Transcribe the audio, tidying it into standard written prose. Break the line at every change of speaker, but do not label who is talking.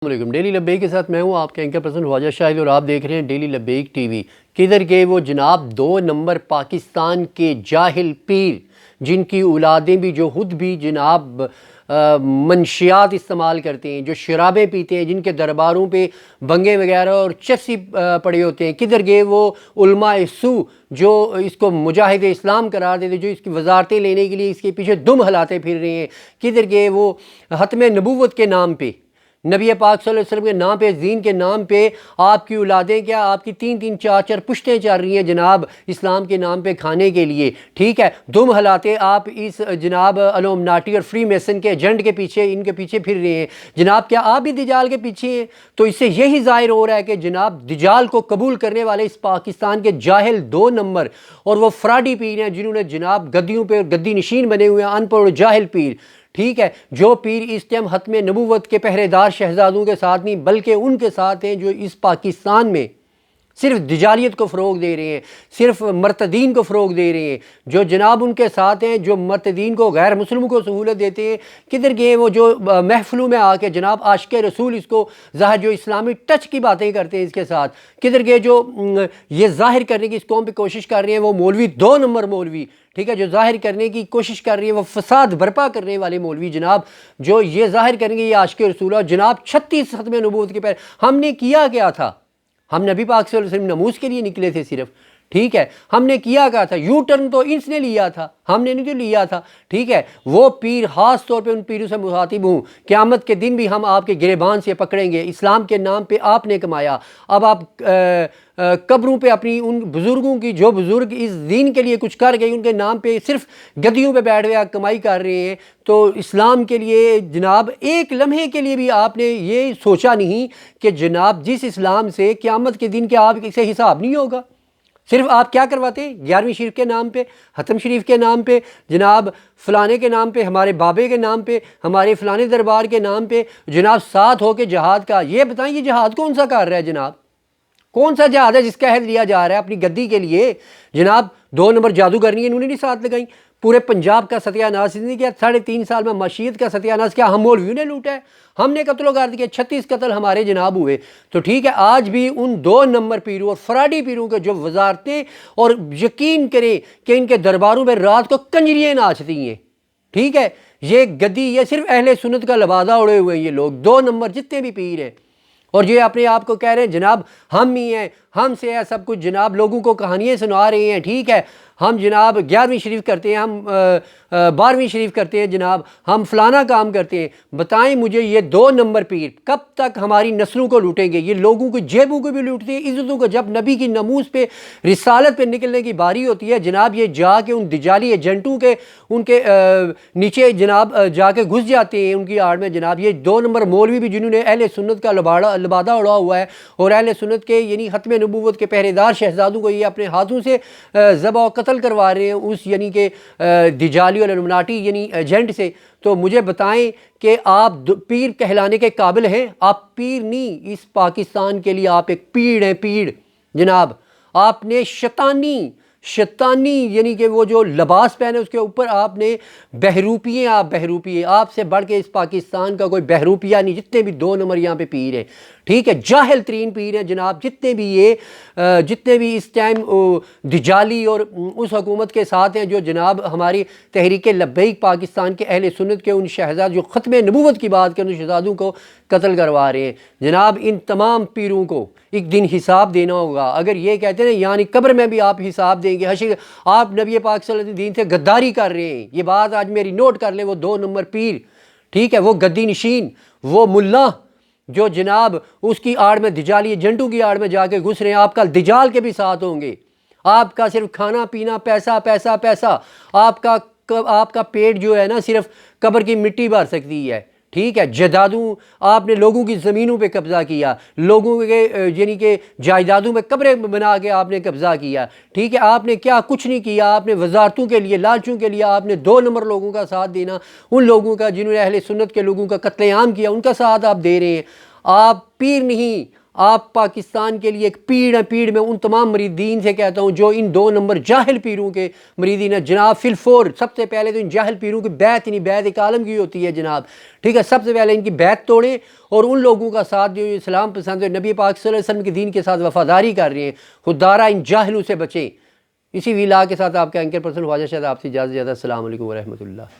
السلام علیکم۔ ڈیلی لبیک کے ساتھ میں ہوں آپ کے اینکر پرسن خواجہ شاہد اور آپ دیکھ رہے ہیں ڈیلی لبیک ٹی وی۔ کدھر گئے وہ جناب 2 نمبر پاکستان کے جاہل پیر، جن کی اولادیں بھی جو خود بھی جناب منشیات استعمال کرتے ہیں، جو شرابیں پیتے ہیں، جن کے درباروں پہ بنگے وغیرہ اور چسی پڑے ہوتے ہیں؟ کدھر گئے وہ علماء سو جو اس کو مجاہد اسلام قرار دیتے، جو اس کی وزارتیں لینے کے لیے اس کے پیچھے دم ہلاتے پھر رہے ہیں؟ کدھر گئے وہ ختم نبوت کے نام پہ، نبی پاک صلی اللہ علیہ وسلم کے نام پہ، دین کے نام پہ آپ کی اولادیں کیا آپ کی 3 4 پشتیں چل رہی ہیں جناب اسلام کے نام پہ کھانے کے لیے؟ ٹھیک ہے، دم ہلاتے آپ اس جناب الومناٹی اور فری میسن کے ایجنٹ کے پیچھے، ان کے پیچھے پھر رہے ہیں جناب۔ کیا آپ بھی دجال کے پیچھے ہیں؟ تو اس سے یہی ظاہر ہو رہا ہے کہ جناب دجال کو قبول کرنے والے اس پاکستان کے جاہل 2 نمبر اور وہ فراڈی پیر ہیں، جنہوں نے جناب گدیوں پہ گدی نشین بنے ہوئے ہیں، ان پڑھ اور جاہل پیر۔ ٹھیک ہے، جو پیر اس ٹائم ختم نبوت کے پہرے دار شہزادوں کے ساتھ نہیں بلکہ ان کے ساتھ ہیں جو اس پاکستان میں صرف دجالیت کو فروغ دے رہے ہیں، صرف مرتدین کو فروغ دے رہے ہیں، جو جناب ان کے ساتھ ہیں، جو مرتدین کو، غیر مسلموں کو سہولت دیتے ہیں۔ کدھر گئے وہ جو محفلوں میں آ کے جناب عاشق رسول اس کو ظاہر، جو اسلامی ٹچ کی باتیں کرتے ہیں اس کے ساتھ؟ کدھر گئے جو یہ ظاہر کرنے کی اس قوم پہ کوشش کر رہے ہیں وہ مولوی 2 نمبر مولوی؟ ٹھیک ہے، جو ظاہر کرنے کی کوشش کر رہی ہے وہ فساد برپا کرنے والے مولوی جناب، جو یہ ظاہر کریں گے یہ عاشق رسول ہے جناب 36 ختم نبوت کے پہلے ہم نے کیا کیا تھا؟ ہم نبی پاک صلی اللہ علیہ وسلم ناموس کے لیے نکلے تھے صرف۔ ٹھیک ہے، ہم نے کیا تھا؟ یو ٹرن تو انس نے لیا تھا، ہم نے نہیں تو لیا تھا۔ ٹھیک ہے، وہ پیر خاص طور پہ ان پیروں سے مخاطب ہوں، قیامت کے دن بھی ہم آپ کے گریبان سے پکڑیں گے۔ اسلام کے نام پہ آپ نے کمایا، اب آپ قبروں پہ اپنی ان بزرگوں کی، جو بزرگ اس دین کے لیے کچھ کر گئے، ان کے نام پہ صرف گدیوں پہ بیٹھ گئے کمائی کر رہے ہیں۔ تو اسلام کے لیے جناب ایک لمحے کے لیے بھی آپ نے یہ سوچا نہیں کہ جناب جس اسلام سے قیامت کے دن کے آپ سے حساب نہیں ہوگا؟ صرف آپ کیا کرواتے ہیں؟ 11ویں شریف کے نام پہ، ختم شریف کے نام پہ، جناب فلانے کے نام پہ، ہمارے بابے کے نام پہ، ہمارے فلانے دربار کے نام پہ جناب ساتھ ہو کے جہاد کا۔ یہ بتائیں یہ جہاد کون سا کر رہا ہے جناب؟ کون سا جہاد ہے جس کا عہد لیا جا رہا ہے اپنی گدی کے لیے؟ جناب 2 نمبر جادوگرنی انہوں نے نہیں ساتھ لگائیں، پورے پنجاب کا ستیہ ناش نہیں کیا، 3.5 سال میں معیشت کا ستیہ ناش کیا ہم مولویوں نے لوٹا ہے؟ ہم نے قتل و غارت کیا، 36 قتل ہمارے جناب ہوئے۔ تو ٹھیک ہے، آج بھی ان 2 نمبر پیروں اور فراڈی پیروں کے جو وزارتیں، اور یقین کریں کہ ان کے درباروں میں رات کو کنجریاں ناچتی ہیں۔ ٹھیک ہے، یہ گدی، یہ صرف اہل سنت کا لبادہ اڑے ہوئے ہیں یہ لوگ 2 نمبر جتنے بھی پیر ہیں، اور یہ اپنے آپ کو کہہ رہے ہیں جناب ہم ہی ہیں، ہم سے ہے سب کچھ، جناب لوگوں کو کہانیاں سنا رہے ہیں۔ ٹھیک ہے، ہم جناب 11ویں شریف کرتے ہیں، ہم 12ویں شریف کرتے ہیں، جناب ہم فلانا کام کرتے ہیں۔ بتائیں مجھے یہ 2 نمبر پیر کب تک ہماری نسلوں کو لوٹیں گے؟ یہ لوگوں کی جیبوں کو بھی لوٹتے ہیں، عزتوں کو۔ جب نبی کی ناموس پہ، رسالت پہ نکلنے کی باری ہوتی ہے جناب، یہ جا کے ان دجالی ایجنٹوں کے ان کے نیچے جناب جا کے گھس جاتے ہیں ان کی آڑ میں جناب۔ یہ 2 نمبر مولوی بھی جنہوں نے اہل سنت کا لبادہ اڑا ہوا ہے، اور اہل سنت کے یعنی ختم نبوت کے پہرے دار شہزادوں کو یہ اپنے ہاتھوں سے ذبح و قتل کروا رہے ہیں اس یعنی کہ دجالی اور الومناٹی یعنی ایجنٹ سے۔ تو مجھے بتائیں کہ آپ پیر کہلانے کے قابل ہیں؟ آپ پیر نہیں، اس پاکستان کے لیے آپ ایک پیڑ ہیں، پیڑ جناب۔ آپ نے شیطانی یعنی کہ وہ جو لباس پہنے اس کے اوپر آپ نے بہروپیے، آپ بہروپیے، آپ سے بڑھ کے اس پاکستان کا کوئی بہروپیہ نہیں، جتنے بھی 2 نمبر یہاں پہ پیر ہیں۔ ٹھیک ہے، جاہل ترین پیر ہیں جناب، جتنے بھی اس ٹائم دجالی اور اس حکومت کے ساتھ ہیں، جو جناب ہماری تحریک لبیک پاکستان کے اہل سنت کے ان شہزاد جو ختم نبوت کی بات کریں، ان شہزادوں کو قتل کروا رہے ہیں جناب۔ ان تمام پیروں کو ایک دن حساب دینا ہوگا۔ اگر یہ کہتے ہیں یعنی قبر میں بھی آپ حساب دیں گے، حشر آپ نبی پاک صلی اللہ علیہ وسلم دین سے غداری کر رہے ہیں، یہ بات آج میری نوٹ کر لیں۔ وہ 2 نمبر پیر، ٹھیک ہے، وہ گدی نشین، وہ ملا جو جناب اس کی آڑ میں، دجالی ایجنٹوں کی آڑ میں جا کے گھس رہے ہیں، آپ کا دجال کے بھی ساتھ ہوں گے۔ آپ کا صرف کھانا پینا، پیسہ پیسہ پیسہ، آپ کا پیٹ جو ہے نا صرف قبر کی مٹی بھر سکتی ہے۔ ٹھیک ہے، جائیدادوں، آپ نے لوگوں کی زمینوں پہ قبضہ کیا، لوگوں کے یعنی کہ جائیدادوں میں قبریں بنا کے آپ نے قبضہ کیا۔ ٹھیک ہے، آپ نے کیا کچھ نہیں کیا، آپ نے وزارتوں کے لیے، لالچوں کے لیے آپ نے 2 نمبر لوگوں کا ساتھ دینا، ان لوگوں کا جنہوں نے اہل سنت کے لوگوں کا قتل عام کیا ان کا ساتھ آپ دے رہے ہیں۔ آپ پیر نہیں، آپ پاکستان کے لیے ایک پیڑ ہے، پیڑ میں ان تمام مریدین سے کہتا ہوں جو ان 2 نمبر جاہل پیروں کے مریدین ہیں، جناب فی الفور سب سے پہلے تو ان جاہل پیروں کی بیعت، نہیں بیعت ایک عالم کی ہوتی ہے جناب، ٹھیک ہے، سب سے پہلے ان کی بیعت توڑیں اور ان لوگوں کا ساتھ جو اسلام پسند ہے، نبی پاک صلی اللہ علیہ وسلم کے دین کے ساتھ وفاداری کر رہے ہیں، خوددارہ ان جاہلوں سے بچیں۔ اسی ویلا کے ساتھ آپ کا اینکر پرسن خواجہ شاہد آپ سے اجازت۔ السلام علیکم ورحمۃ اللہ۔